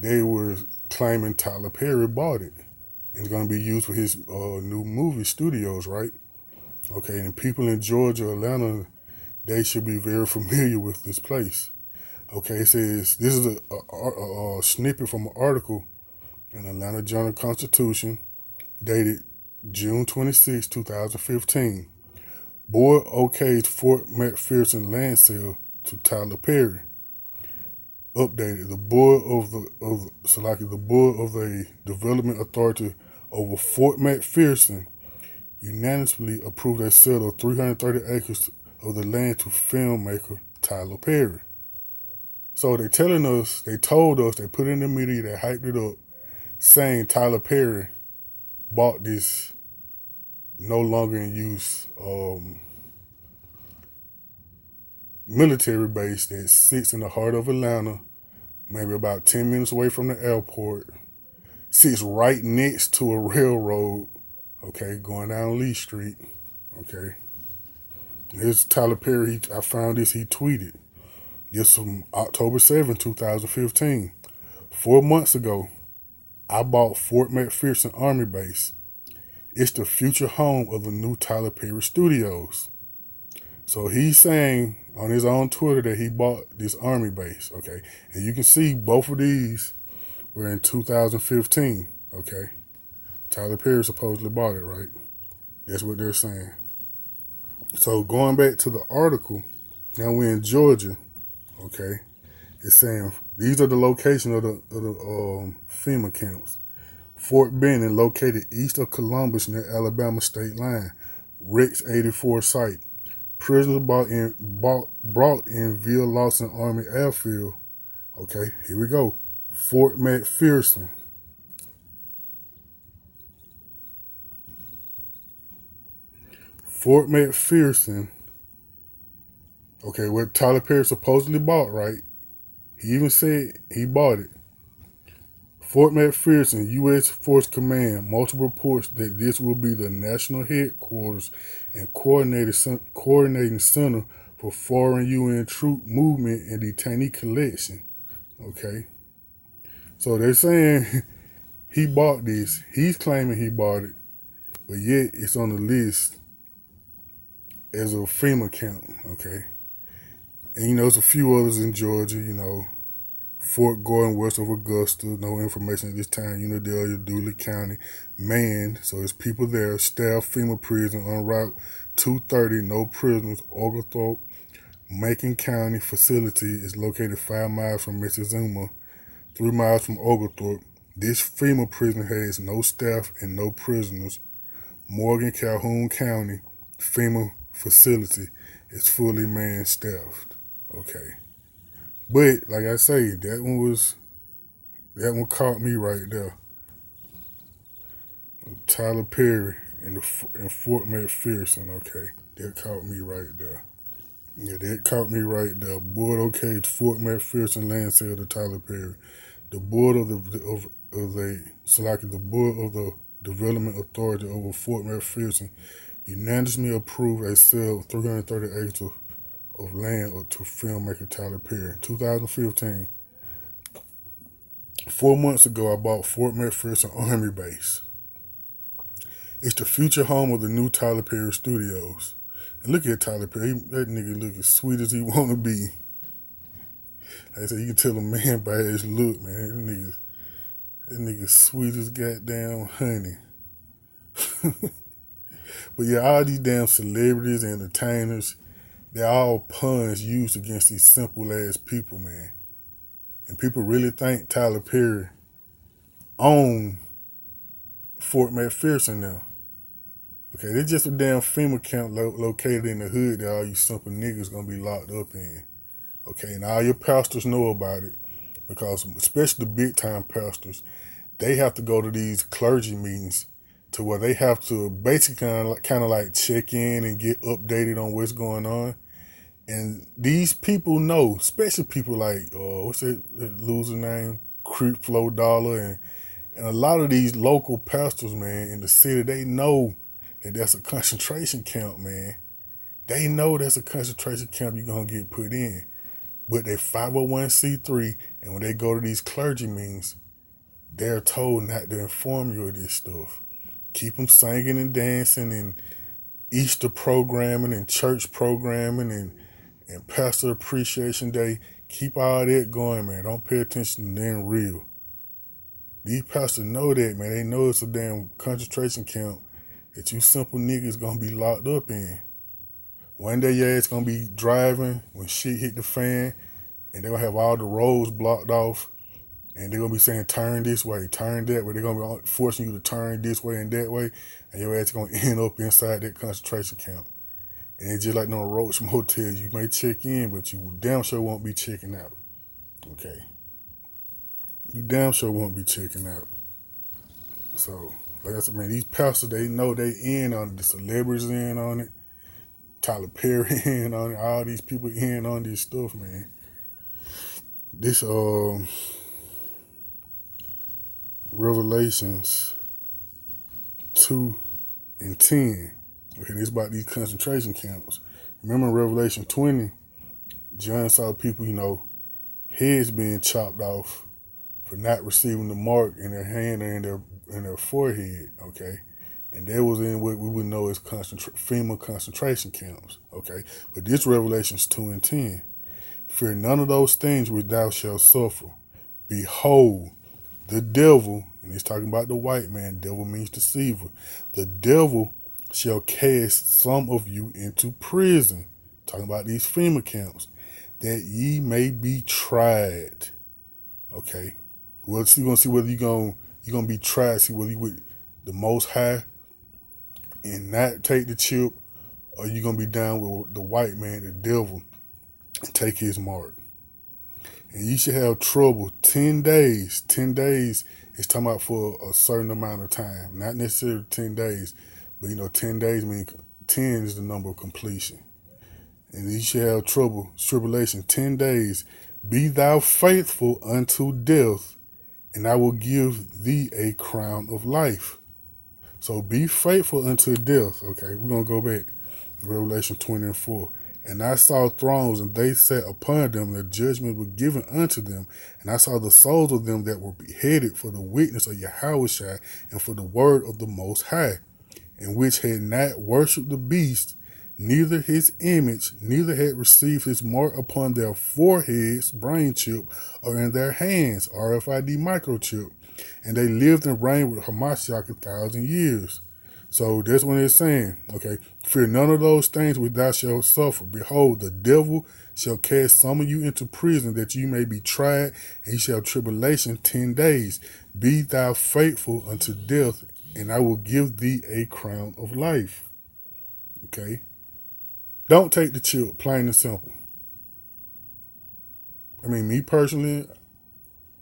they were claiming Tyler Perry bought it. It's going to be used for his new movie studios, right? Okay, and people in Georgia, Atlanta, they should be very familiar with this place. Okay, it says, this is a snippet from an article in Atlanta Journal-Constitution dated June 26, 2015. Board okays Fort McPherson land sale to Tyler Perry. Updated. The board of the Development Authority over Fort McPherson unanimously approved a sale of 330 acres of the land to filmmaker Tyler Perry. So they told us, they put it in the media, they hyped it up, saying Tyler Perry bought this no longer in use military base that sits in the heart of Atlanta, maybe about 10 minutes away from the airport, sits right next to a railroad, okay, going down Lee Street, okay. Here's Tyler Perry, I found this, he tweeted. This from October 7, 2015. 4 months ago, I bought Fort McPherson Army Base. It's the future home of the new Tyler Perry Studios. So he's saying on his own Twitter that he bought this army base, okay? And you can see both of these were in 2015, okay? Tyler Perry supposedly bought it, right? That's what they're saying. So going back to the article, now we're in Georgia, okay? It's saying these are the location of the FEMA camps. Fort Benning, located east of Columbus near Alabama state line. Rex 84 site. Prisoners brought in via Lawson Army Airfield. Okay, here we go. Fort McPherson. Fort McPherson. Okay, what Tyler Perry supposedly bought, right? He even said he bought it. Fort McPherson, U.S. Force Command, multiple reports that this will be the national headquarters and coordinating center for foreign UN troop movement and detainee collection. Okay. So they're saying he bought this. He's claiming he bought it, but yet it's on the list as a FEMA camp. Okay. And there's a few others in Georgia, Fort Gordon, west of Augusta, no information at this time. Unadilla, Dooley County, manned, so there's people there. Staff FEMA prison on Route 230, no prisoners. Oglethorpe, Macon County facility is located 5 miles from Mississauga, 3 miles from Oglethorpe. This FEMA prison has no staff and no prisoners. Morgan, Calhoun County FEMA facility is fully manned staffed. Okay. But like I say, that one caught me right there. Tyler Perry and Fort McPherson. Okay, that caught me right there. Yeah, that caught me right there. Board okay, Fort McPherson land sale to Tyler Perry. The board of the board of the Development Authority over Fort McPherson unanimously approved a sale of 330 acres of land to filmmaker Tyler Perry. 2015. 4 months ago, I bought Fort McPherson Army Base. It's the future home of the new Tyler Perry Studios. And look at Tyler Perry. That nigga look as sweet as he want to be. Like I said, you can tell a man by his look, man. That nigga sweet as goddamn honey. But yeah, all these damn celebrities and entertainers, they're all puns used against these simple ass people, man. And people really think Tyler Perry owned Fort McPherson now. Okay, they're just a damn FEMA camp located in the hood that all you simple niggas gonna be locked up in. Okay, and all your pastors know about it because, especially the big time pastors, they have to go to these clergy meetings to where they have to basically kind of like check in and get updated on what's going on. And these people know, especially people like, what's that loser name? Creep Flow Dollar. And a lot of these local pastors, man, in the city, they know that that's a concentration camp, man. They know that's a concentration camp you're going to get put in. But they're 501c3, and when they go to these clergy meetings, they're told not to inform you of this stuff. Keep them singing and dancing and Easter programming and church programming and Pastor Appreciation Day. Keep all that going, man. Don't pay attention to them real. These pastors know that, man. They know it's a damn concentration camp that you simple niggas gonna be locked up in. One day your ass gonna be driving when shit hit the fan, and they're gonna have all the roads blocked off, and they're gonna be saying turn this way, turn that way. They're gonna be forcing you to turn this way and that way, and your ass gonna end up inside that concentration camp. And it's just like no roach motel. You may check in, but you damn sure won't be checking out. Okay. You damn sure won't be checking out. So, like I said, man, these pastors, they know they in on it. The celebrities in on it. Tyler Perry in on it. All these people in on this stuff, man. This Revelations 2 and 10. Okay, this about these concentration camps. Remember in Revelation 20, John saw people, heads being chopped off for not receiving the mark in their hand or in their forehead. Okay, And that was in what we would know as Fema concentration camps. Okay, but this Revelations 2:10. Fear none of those things which thou shalt suffer. Behold, the devil, and he's talking about the white man, devil means deceiver. The devil shall cast some of you into prison. Talking about these FEMA camps, that ye may be tried. Okay. Well, so you're gonna see whether you're gonna be tried, see whether you with the most high and not take the chip, or you're gonna be down with the white man, the devil, and take his mark. And you should have trouble 10 days. 10 days is talking about for a certain amount of time. Not necessarily 10 days, but 10 days means 10 is the number of completion. And you shall have tribulation 10 days. Be thou faithful unto death, and I will give thee a crown of life. So be faithful unto death. Okay, we're going to go back. Revelation 20:4. And I saw thrones, and they sat upon them, and the judgment was given unto them. And I saw the souls of them that were beheaded for the witness of Yahushua and for the word of the Most High, and which had not worshipped the beast, neither his image, neither had received his mark upon their foreheads, brain chip, or in their hands, RFID microchip. And they lived and reigned with Hamashiach 1,000 years. So that's what it's saying. Okay, fear none of those things which thou shalt suffer. Behold, the devil shall cast some of you into prison, that you may be tried, and ye shall have tribulation 10 days. Be thou faithful unto death, and I will give thee a crown of life. Okay, don't take the chip, plain and simple. I mean, me personally,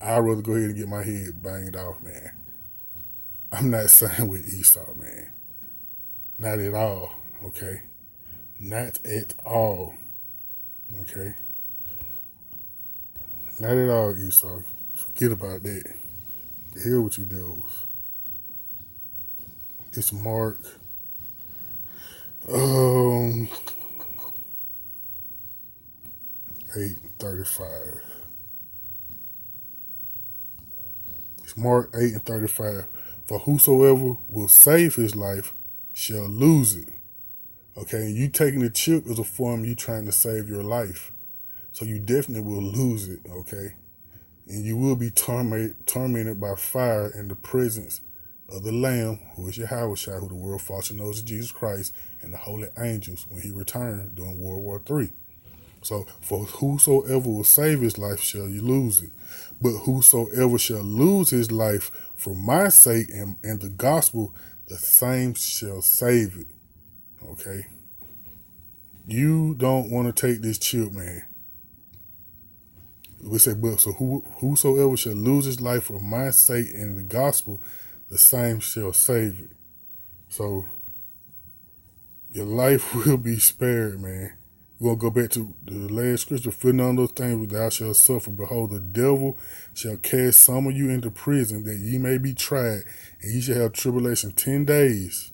I'd rather go ahead and get my head banged off, man. I'm not siding with Esau, man. Not at all, okay? Not at all, okay? Not at all, Esau. Forget about that. The hell with you devils. It's Mark 8:35. It's Mark 8:35. For whosoever will save his life shall lose it. Okay, you taking the chip is a form of you trying to save your life. So you definitely will lose it, okay? And you will be tormented by fire in the presence of the Lamb, who is Yahushua, who the world falsely knows as Jesus Christ, and the holy angels when he returned during World War III. So, for whosoever will save his life shall you lose it. But whosoever shall lose his life for my sake and the gospel, the same shall save it. Okay? You don't want to take this chip, man. We say, but so whosoever shall lose his life for my sake and the gospel, the same shall save it. So your life will be spared, man. We're going to go back to the last scripture. Fear none of those things which thou shalt suffer. Behold, the devil shall cast some of you into prison, that ye may be tried, and ye shall have tribulation 10 days.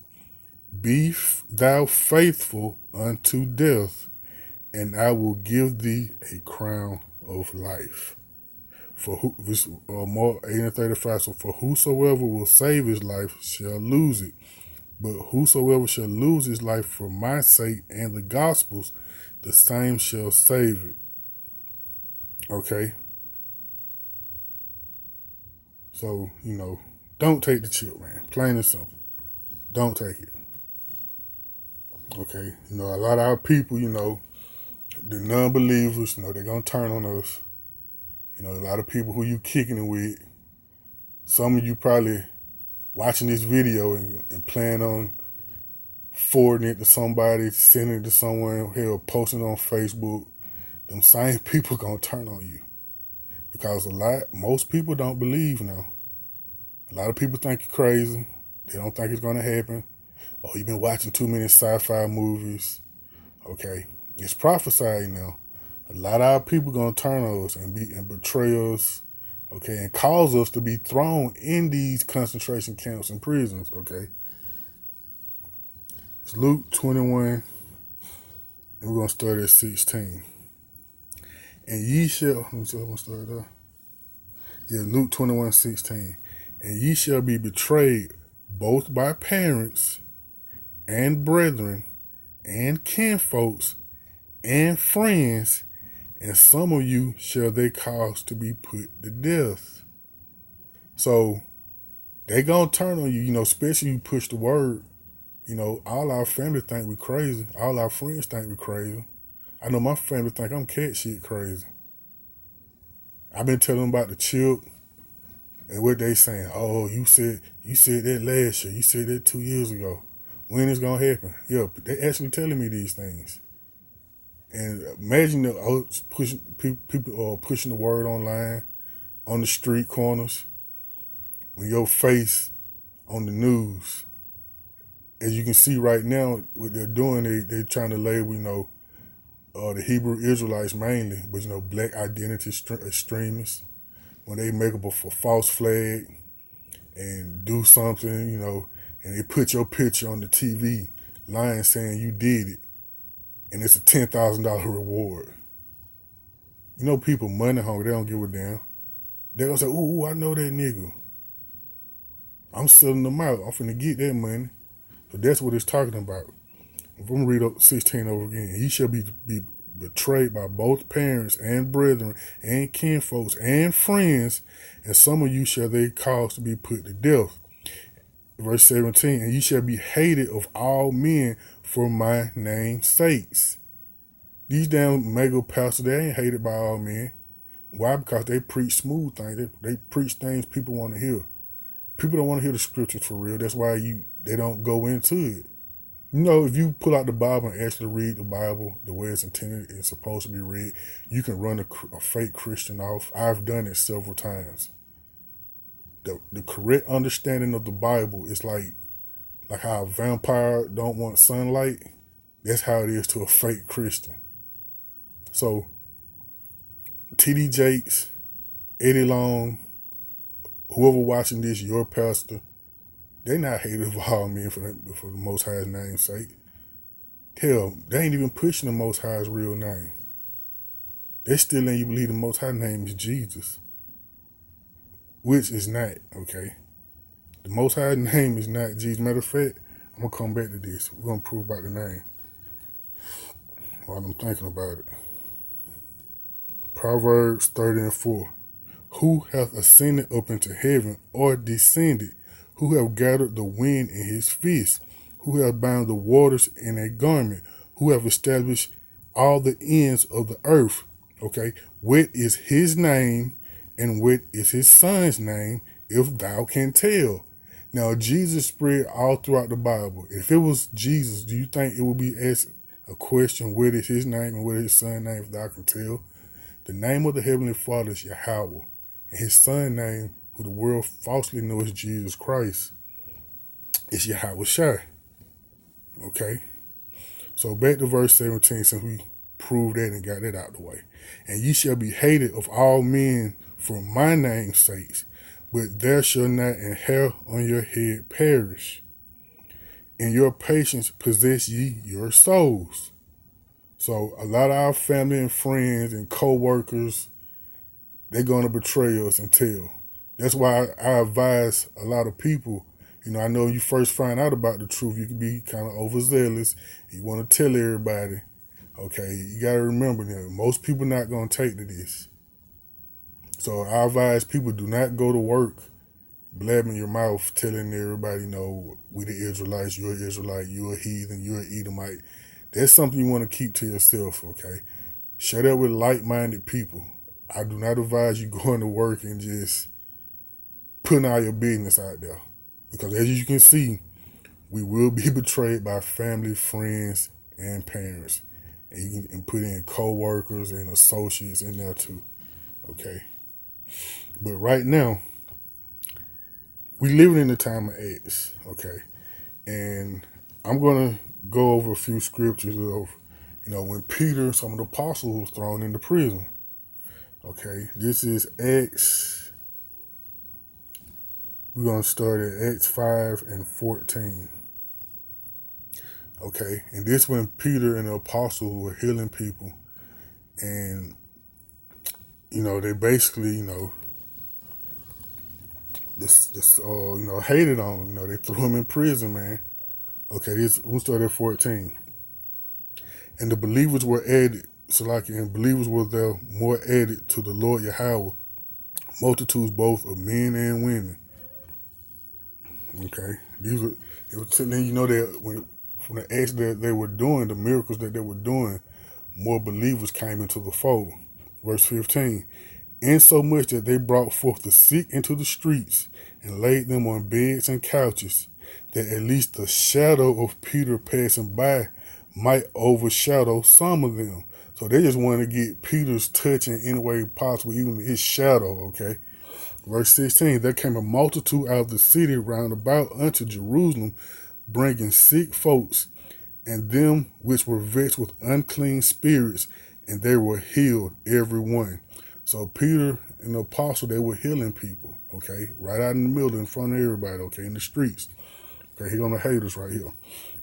Be thou faithful unto death, and I will give thee a crown of life. For Mark 8:35. So for whosoever will save his life shall lose it, but whosoever shall lose his life for my sake and the gospel's, the same shall save it. Okay? So, don't take the chip, man. Plain and simple. Don't take it. Okay? A lot of our people, the non-believers, they're going to turn on us. A lot of people who you kicking it with, some of you probably watching this video and plan on forwarding it to somebody, sending it to someone, hell, posting it on Facebook. Them same people gonna turn on you. Because most people don't believe now. A lot of people think you're crazy. They don't think it's gonna happen. Oh, you've been watching too many sci-fi movies. Okay, it's prophesied now. A lot of our people gonna turn on us and betray us. Okay, and cause us to be thrown in these concentration camps and prisons. Okay, it's Luke 21, and we're gonna start at 16. And ye shall. Let me see. I'm gonna start there. Yeah, Luke 21:16. And ye shall be betrayed both by parents and brethren and kinfolks and friends, and some of you shall they cause to be put to death. So they gonna turn on you, especially you push the word. All our family think we crazy. All our friends think we crazy. I know my family think I'm cat shit crazy. I've been telling them about the chip and what they saying. Oh, you said that last year. You said that 2 years ago. When it's gonna happen? Yeah, they actually telling me these things. And imagine pushing people pushing the word online on the street corners when your face on the news. As you can see right now, what they're doing, they're trying to label, the Hebrew Israelites mainly, but black identity extremists when they make up a false flag and do something, and they put your picture on the TV, lying saying you did it, and it's a $10,000 reward. People money hungry, they don't give a damn. They're gonna say, ooh, I know that nigga. I'm selling them out. I'm finna get that money. So that's what it's talking about. If I'm gonna read up 16 over again, he shall be betrayed by both parents and brethren and kinfolks and friends, and some of you shall they cause to be put to death. Verse 17, and you shall be hated of all men for my name's sakes. These damn mega pastors, they ain't hated by all men. Why? Because they preach smooth things. They preach things people want to hear. People don't want to hear the scriptures for real. That's why they don't go into it. If you pull out the Bible and actually read the Bible the way it's intended and supposed to be read, you can run a fake Christian off. I've done it several times. The correct understanding of the Bible is like how a vampire don't want sunlight. That's how it is to a fake Christian. So T.D. Jakes, Eddie Long, whoever watching this, your pastor, they not hated of all men for the Most High's name's sake. Hell, they ain't even pushing the Most High's real name. They still ain't believe the Most High name is Jesus, which is not, okay? The Most High name is not Jesus. Matter of fact, I'm going to come back to this. We're going to prove about the name while I'm thinking about it. Proverbs 30:4. Who hath ascended up into heaven or descended? Who hath gathered the wind in his fist? Who hath bound the waters in a garment? Who hath established all the ends of the earth? Okay, what is his name and what is his son's name, if thou can tell? Now, Jesus spread all throughout the Bible. If it was Jesus, do you think it would be asked a question, what is his name and what is his son's name, if thou can tell? The name of the Heavenly Father is Yahweh, and his son's name, who the world falsely knows as Jesus Christ, is Yahweh Shai. Okay? So back to verse 17, since we proved that and got that out of the way. And ye shall be hated of all men for my name's sake, but there shall not an hair on your head perish. In your patience possess ye your souls. So a lot of our family and friends and co-workers, they're going to betray us and tell. That's why I advise a lot of people, I know you first find out about the truth, you can be kind of overzealous. You want to tell everybody. Okay, you got to remember that most people not going to take to this. So I advise people, do not go to work blabbing your mouth, telling everybody, we the Israelites, you're an Israelite, you're a heathen, you're an Edomite. That's something you want to keep to yourself, okay? Share that with like-minded people. I do not advise you going to work and just putting all your business out there. Because as you can see, we will be betrayed by family, friends, and parents. And you can put in co-workers and associates in there too, okay? But right now, we living in the time of Acts, okay? And I'm going to go over a few scriptures of, when Peter and some of the apostles was thrown into prison. Okay, this is Acts. We're going to start at Acts 5:14. Okay, and this when Peter and the apostles were healing people. And, they basically, hated on him. They threw him in prison, man. Okay, we'll start at 14. And the believers were added, so like, and believers were there more added to the Lord Yahweh, multitudes both of men and women. Okay, it was telling that from the acts that they were doing, the miracles that they were doing, more believers came into the fold. Verse 15. Insomuch that they brought forth the sick into the streets and laid them on beds and couches, that at least the shadow of Peter passing by might overshadow some of them. So they just wanted to get Peter's touch in any way possible, even his shadow, okay? Verse 16, there came a multitude out of the city round about unto Jerusalem, bringing sick folks, and them which were vexed with unclean spirits, and they were healed, every one. So Peter and the apostle, they were healing people, okay? Right out in the middle, in front of everybody, okay, in the streets. Okay, he's gonna hate us right here.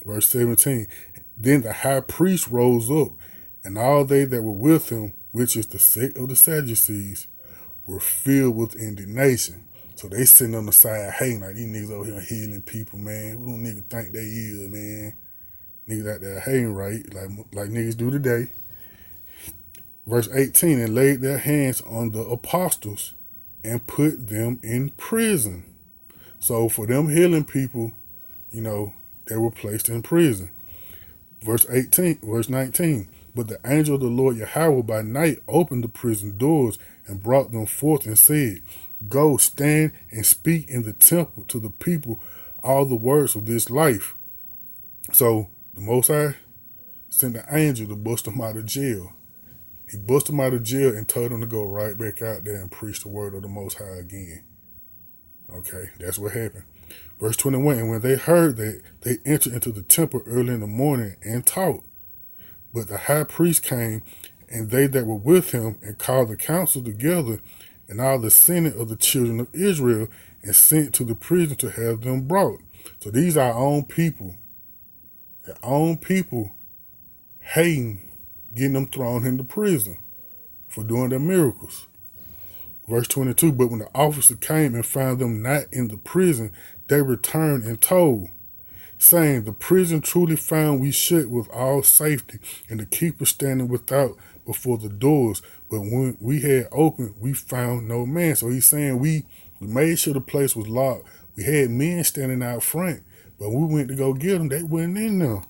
Verse 17, then the high priest rose up, and all they that were with him, which is the sect of the Sadducees, were filled with indignation. So they sitting on the side hating, like, these niggas over here healing people, man. We don't niggas think they is, man. Niggas out there hating, right? Like niggas do today. Verse 18, and laid their hands on the apostles and put them in prison. So for them healing people, they were placed in prison. Verse 19, but the angel of the Lord Yahweh by night opened the prison doors and brought them forth and said, go, stand and speak in the temple to the people all the words of this life. So the Most High sent the angel to bust them out of jail. He busted them out of jail and told them to go right back out there and preach the word of the Most High again. Okay, that's what happened. Verse 21, and when they heard that, they entered into the temple early in the morning and taught. But the high priest came, and they that were with him, and called the council together, and all the senate of the children of Israel, and sent to the prison to have them brought. So these are our own people. Their own people hating, getting them thrown into prison for doing their miracles. Verse 22, but when the officer came and found them not in the prison, they returned and told, saying, the prison truly found we shut with all safety, and the keeper standing without before the doors. But when we had opened, we found no man. So he's saying we made sure the place was locked. We had men standing out front, but when we went to go get them, they wasn't in there.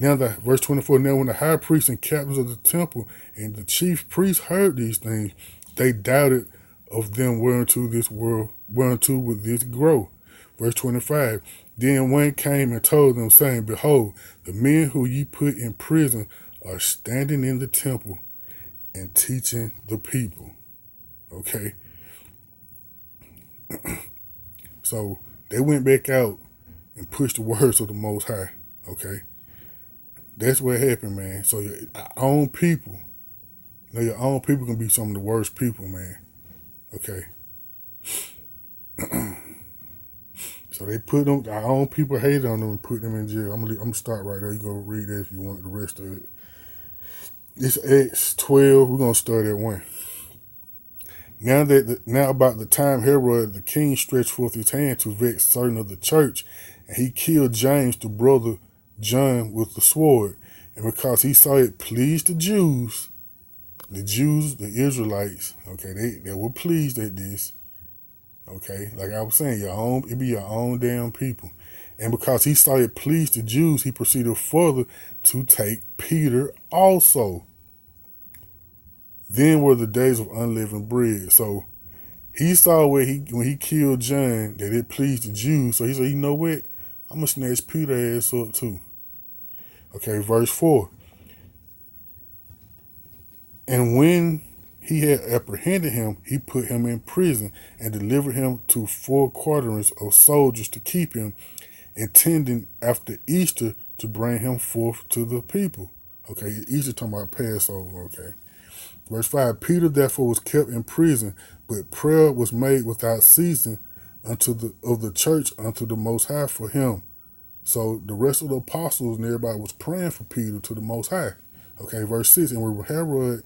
Now, verse 24, now when the high priests and captains of the temple and the chief priests heard these things, they doubted of them whereunto would this grow. Verse 25, then one came and told them, saying, behold, the men who ye put in prison are standing in the temple and teaching the people. Okay? So they went back out and pushed the words of the Most High. Okay? That's what happened, man. So your own people, your own people can be some of the worst people, man. Okay? So they put them, our own people hated on them and put them in jail. I'm gonna start right there. You go read that if you want the rest of it. It's Acts 12. We're gonna start at 1. Now about the time Herod the king stretched forth his hand to vex certain of the church, and he killed James the brother John with the sword. And because he saw it pleased the Jews, the Israelites, okay, they were pleased at this. Okay, like I was saying, it be your own damn people. And because he saw it pleased the Jews, he proceeded further to take Peter also. Then were the days of unleavened bread. So he saw when he killed John that it pleased the Jews. So he said, you know what? I'm going to snatch Peter's ass up too. Okay, verse 4. And when he had apprehended him, he put him in prison and delivered him to 4 quarterings of soldiers to keep him, intending after Easter to bring him forth to the people. Okay, Easter talking about Passover, okay. Verse 5, Peter therefore was kept in prison, but prayer was made without ceasing of the church unto the Most High for him. So the rest of the apostles and everybody was praying for Peter to the Most High. Okay, verse 6, and when Herod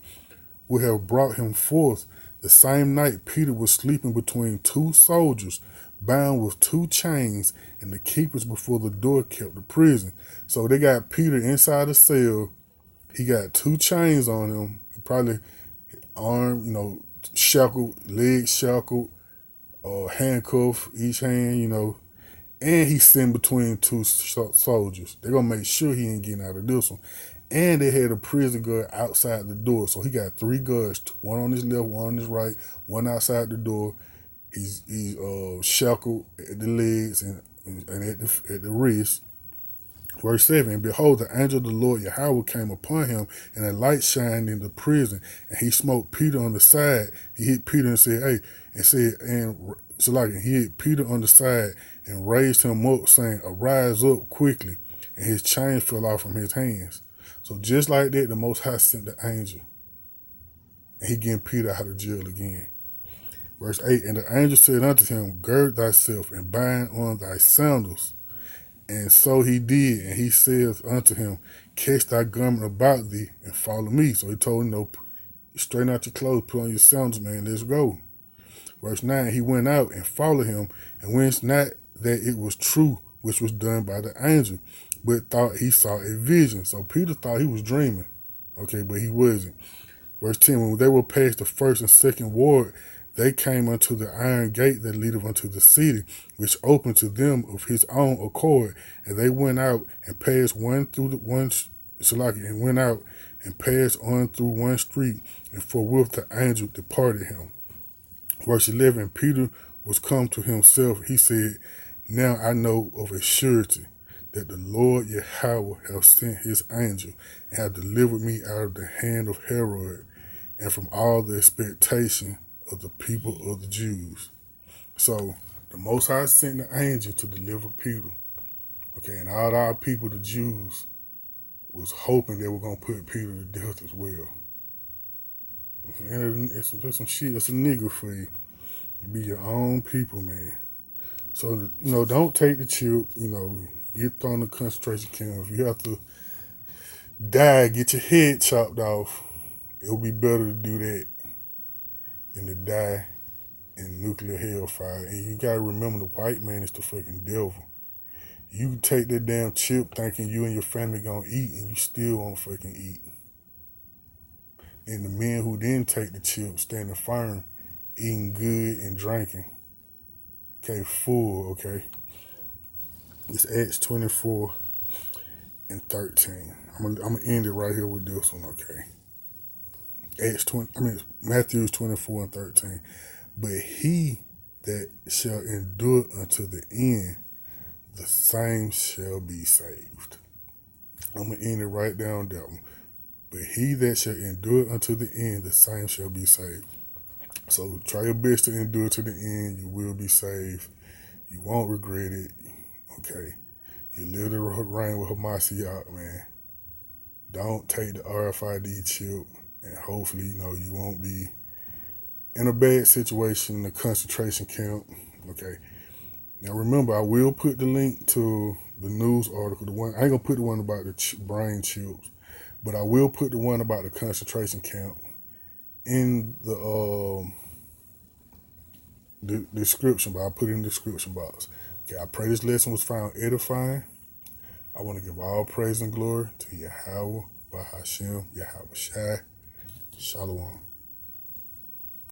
would have brought him forth, the same night Peter was sleeping between 2 soldiers, bound with 2 chains, and the keepers before the door kept the prison. So they got Peter inside the cell. He got 2 chains on him, probably arm, shackled, legs shackled, handcuffed, each hand, and he's sitting between 2 soldiers. They're gonna make sure he ain't getting out of this one. And they had a prison guard outside the door, so he got 3 guards, one on his left, one on his right, one outside the door. He's shackled at the legs and at the wrist. Verse 7, and behold, the angel of the Lord Yahweh came upon him, and a light shined in the prison, and he smote Peter on the side. He hit Peter and said, hey, he hit Peter on the side and raised him up, saying, arise up quickly. And his chain fell off from his hands. So just like that, the Most High sent the angel, and he getting Peter out of jail again. Verse 8, and the angel said unto him, gird thyself and bind on thy sandals. And so he did, and he saith unto him, cast thy garment about thee and follow me. So he told him, straighten out your clothes, put on your sandals, man, let's go. Verse 9, he went out and followed him, and wist not that it was true which was done by the angel, but thought he saw a vision. So Peter thought he was dreaming, okay, but he wasn't. Verse 10, when they were past the first and second ward, they came unto the iron gate that leadeth unto the city, which opened to them of his own accord. And they went out and passed on through one street, and forthwith the angel departed him. Verse 11, Peter was come to himself. He said, now I know of a surety that the Lord Yahweh hath sent his angel and hath delivered me out of the hand of Herod and from all the expectation of the people of the Jews. So the Most High sent the angel to deliver Peter. Okay, and all our people, the Jews, was hoping they were going to put Peter to death as well. And that's some shit, that's a nigga for you. You be your own people, man. So, don't take the chip, get thrown in a concentration camp. If you have to die, get your head chopped off, it'll be better to do that than to die in nuclear hellfire. And you gotta remember, the white man is the fucking devil. You can take that damn chip thinking you and your family gonna eat, and you still won't fucking eat. And the men who didn't take the chip standing firm, eating good and drinking. Okay, full, okay? It's Acts 24 and 13. I'm gonna end it right here with this one, okay? Matthew 24 and 13. But he that shall endure unto the end, the same shall be saved. I'm going to end it right down that one. But he that shall endure unto the end, the same shall be saved. So try your best to endure to the end. You will be saved. You won't regret it. Okay. You live the reign with Hamashiach, man. Don't take the RFID chip, and hopefully, you won't be in a bad situation in a concentration camp. Okay. Now remember, I will put the link to the news article. I ain't gonna put the one about the brain chips, but I will put the one about the concentration camp in the description. But I'll put it in the description box. Okay. I pray this lesson was found edifying. I want to give all praise and glory to Yahweh, Bahashem, Yahweh Shai. Shalom.